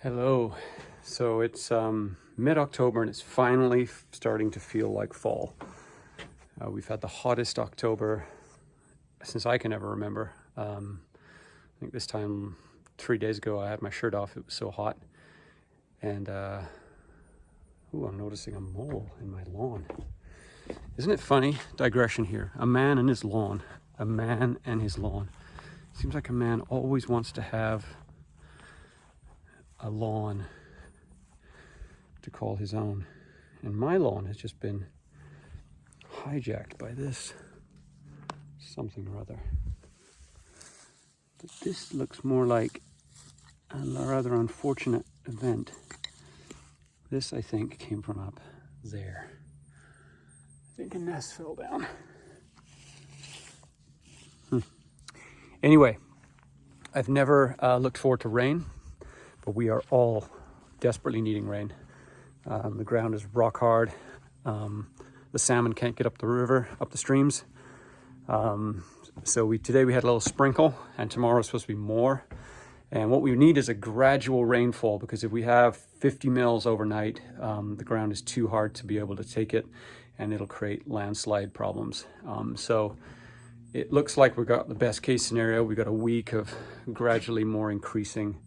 Hello. So it's mid-October and it's finally starting to feel like fall. We've had the hottest October since I can ever remember. I think this time 3 days ago I had my shirt off. It was so hot. And I'm noticing a mole in my lawn. Isn't it funny? Digression here. A man and his lawn. A man and his lawn. Seems like a man always wants to have a lawn to call his own, and my lawn has just been hijacked by this something or other. But this looks more like a rather unfortunate event. This, I think, came from up there. I think a nest fell down. Anyway, I've never looked forward to rain, but we are all desperately needing rain. The ground is rock hard. The salmon can't get up the river, up the streams. So today we had a little sprinkle, and tomorrow is supposed to be more. And what we need is a gradual rainfall, because if we have 50 mils overnight, the ground is too hard to be able to take it, and it'll create landslide problems. So it looks like we've got the best case scenario. We've got a week of gradually more increasing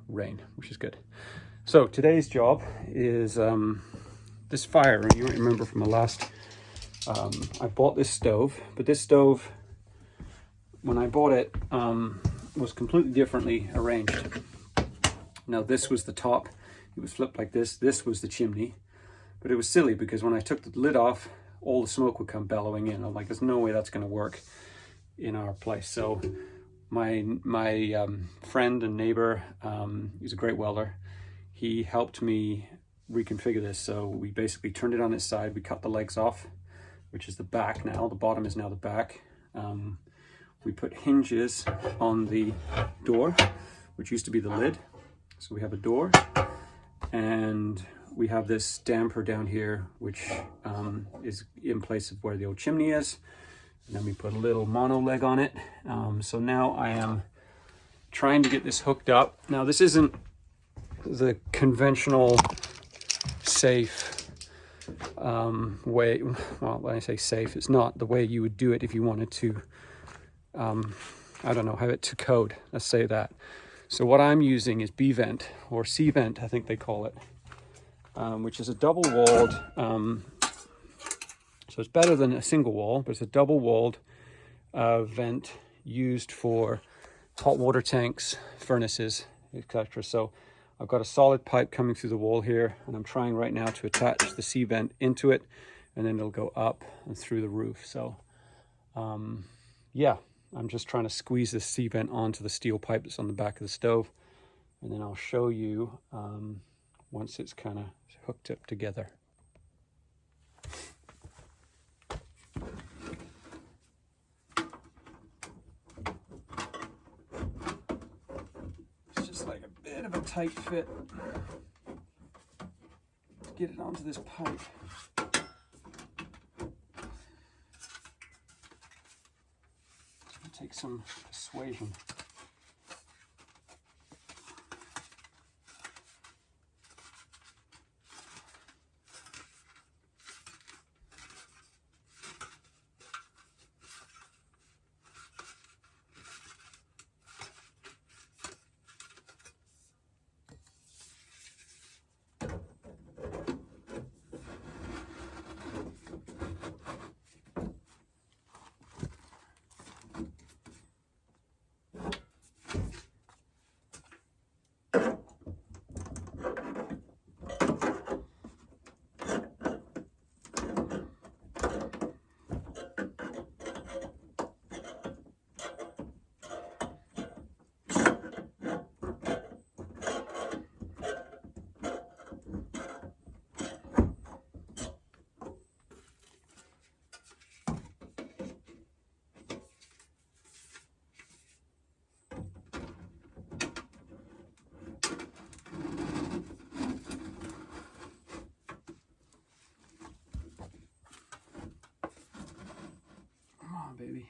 rain, which is good. So today's job is this fire. You might remember from the last, I bought this stove, but this stove, when I bought it, was completely differently arranged. Now this was the top, it was flipped like this. This was the chimney, but it was silly because when I took the lid off, all the smoke would come bellowing in. I'm like, there's no way that's going to work in our place. So my friend and neighbor, he's a great welder. He helped me reconfigure this. So we basically turned it on its side. We cut the legs off, which is the back now. The bottom is now the back. We put hinges on the door, which used to be the lid. So we have a door, and we have this damper down here, which is in place of where the old chimney is. And then we put a little mono leg on it. So now I am trying to get this hooked up. Now this isn't the conventional safe way. Well, when I say safe, it's not the way you would do it if you wanted to, I don't know, have it to code. Let's say that. So what I'm using is B-vent, or C-vent, I think they call it, which is a double-walled, so it's better than a single wall, but it's a double-walled vent used for hot water tanks, furnaces, etc. So I've got a solid pipe coming through the wall here, and I'm trying right now to attach the C-vent into it, and then it'll go up and through the roof. So yeah, I'm just trying to squeeze this C-vent onto the steel pipe that's on the back of the stove, and then I'll show you once it's kind of hooked up together. It's just like a bit of a tight fit to get it onto this pipe. It's going to take some persuasion. Baby.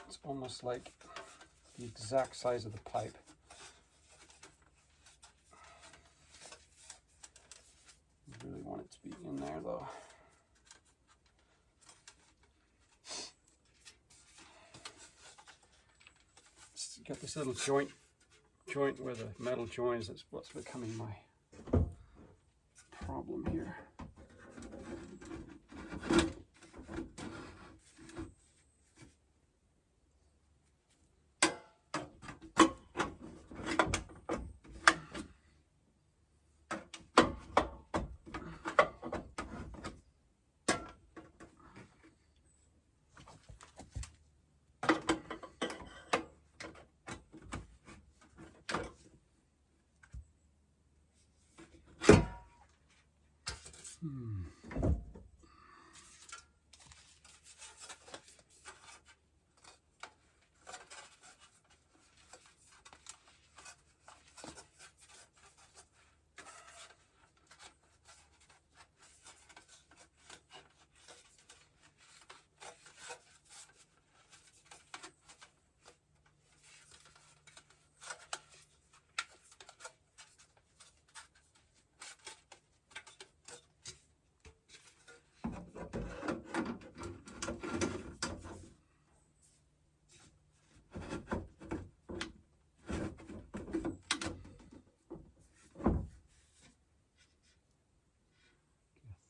It's almost like the exact size of the pipe. I really want it to be in there though. It's got this little joint where the metal joins. That's what's becoming my problem here.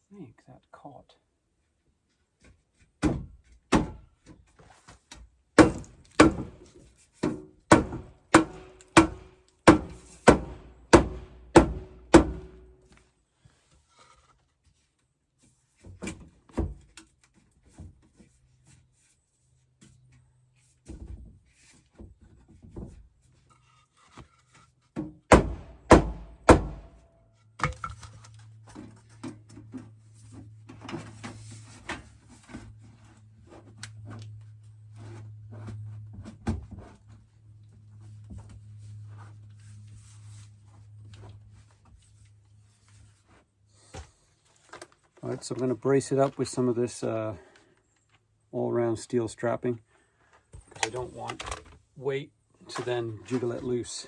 I think that caught. All right, so I'm going to brace it up with some of this all-round steel strapping because I don't want weight to then jiggle it loose.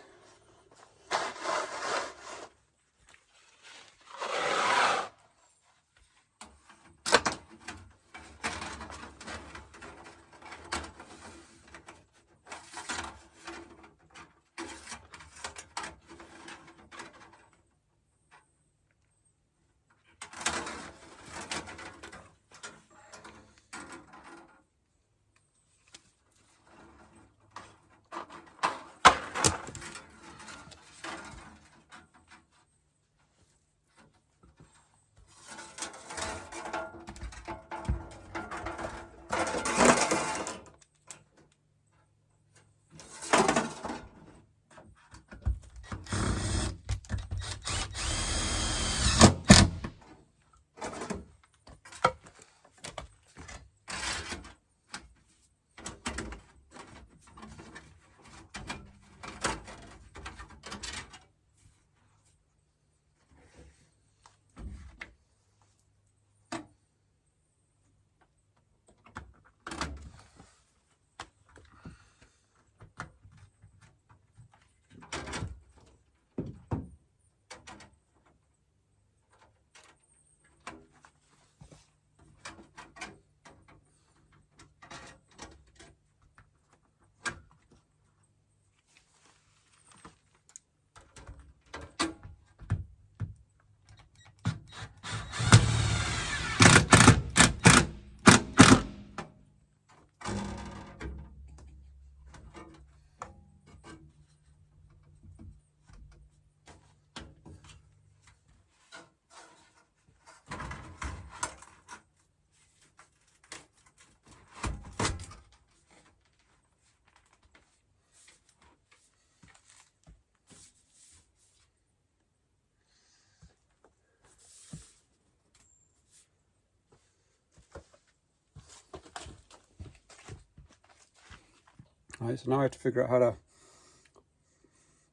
All right, so now I have to figure out how to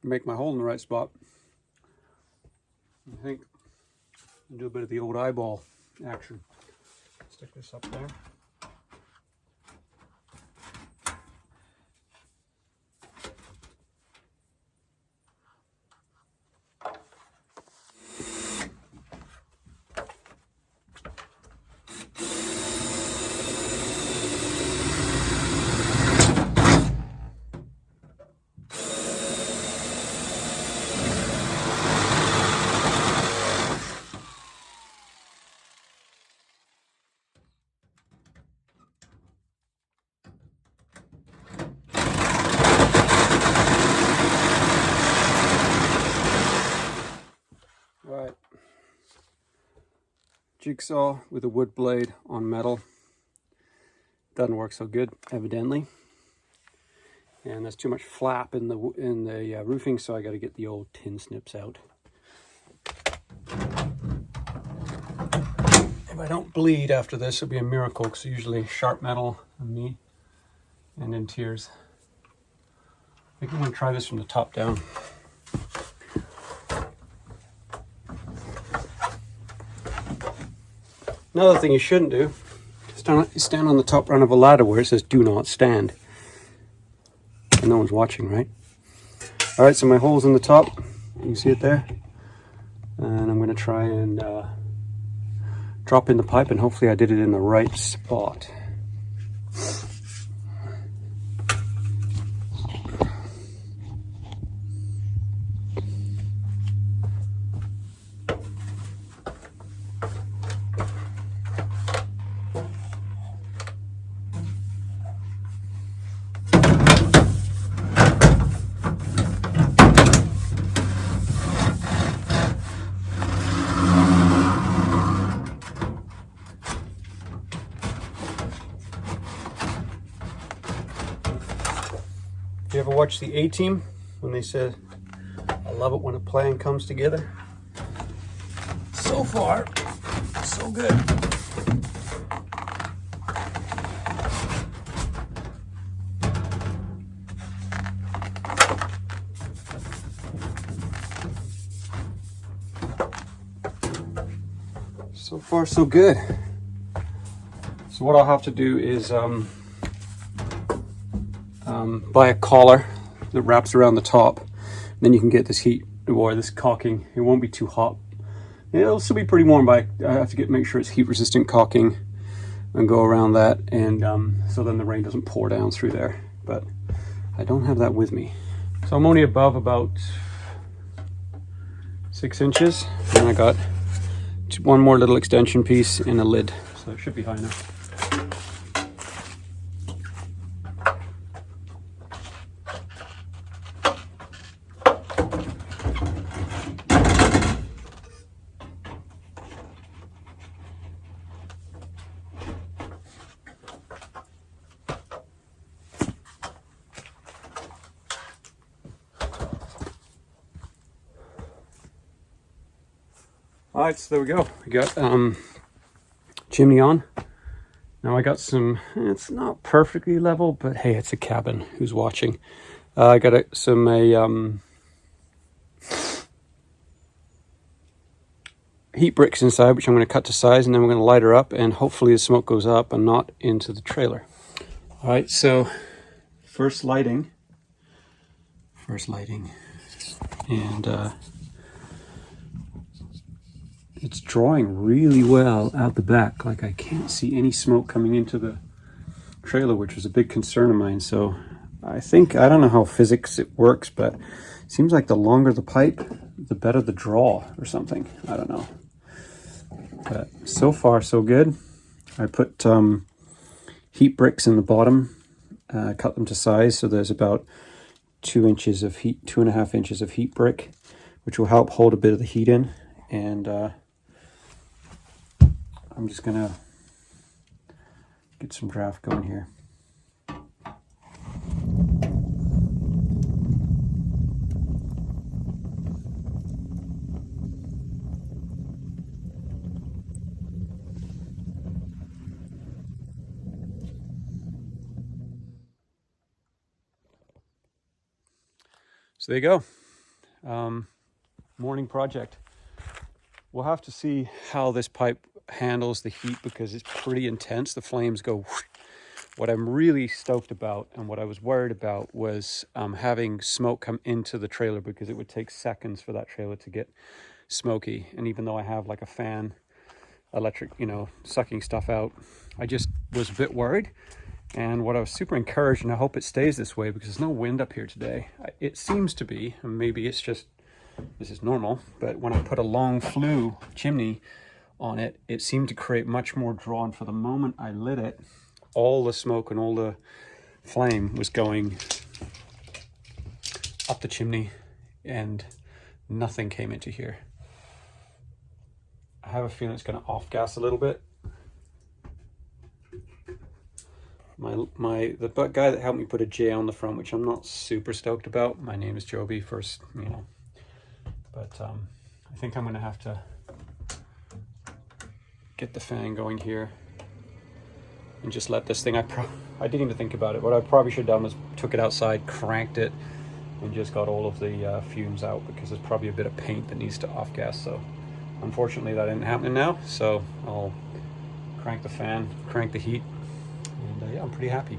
make my hole in the right spot. I think I'll do a bit of the old eyeball action. Stick this up there. jigsaw with a wood blade on metal. Doesn't work so good, evidently. And there's too much flap in the roofing, so I got to get the old tin snips out. If I don't bleed after this, it'll be a miracle, because usually sharp metal on me and in tears. I think I'm going to try this from the top down. Another thing you shouldn't do is stand on the top rung of a ladder where it says "do not stand." And no one's watching, right? All right, so my hole's in the top. You can see it there. And I'm going to try and drop in the pipe, and hopefully I did it in the right spot. You ever watch the A-Team when they said, "I love it when a plan comes together"? So far, so good. So far, so good. So what I'll have to do is buy a collar that wraps around the top. Then you can get this heat or this caulking. It won't be too hot. It'll still be pretty warm, but I have to make sure it's heat resistant caulking and go around that, and so then the rain doesn't pour down through there. But I don't have that with me. So I'm only above about 6 inches, and I got one more little extension piece and a lid, so it should be high enough. All right, so there we go. We got chimney on. Now I got some, it's not perfectly level, but hey, it's a cabin. Who's watching? I got some heat bricks inside, which I'm going to cut to size, and then we're going to light her up, and hopefully the smoke goes up and not into the trailer. All right, so first lighting, and it's drawing really well out the back. Like, I can't see any smoke coming into the trailer, which was a big concern of mine. So I don't know how physics it works, but it seems like the longer the pipe, the better the draw or something. I don't know. But so far, so good. I put heat bricks in the bottom, cut them to size. So there's about 2 inches of heat, 2.5 inches of heat brick, which will help hold a bit of the heat in. And I'm just gonna get some draft going here. So there you go. Morning project. We'll have to see how this pipe handles the heat, because it's pretty intense. The flames go whoosh. What I'm really stoked about, and what I was worried about, was having smoke come into the trailer, because it would take seconds for that trailer to get smoky. And even though I have like a fan, electric, sucking stuff out, I just was a bit worried. And what I was super encouraged, and I hope it stays this way, because there's no wind up here today. It seems to be, and maybe it's just, this is normal, but when I put a long flue chimney on it, it seemed to create much more draw. And for the moment I lit it, all the smoke and all the flame was going up the chimney, and nothing came into here. I have a feeling it's going to off gas a little bit. The guy that helped me put a J on the front, which I'm not super stoked about. My name is Joby, first, you know. But I think I'm going to have to get the fan going here and just let this thing, I didn't even think about it. What I probably should have done was took it outside, cranked it, and just got all of the fumes out, because there's probably a bit of paint that needs to off gas. So unfortunately that isn't happening now. So I'll crank the fan, crank the heat, and yeah, I'm pretty happy.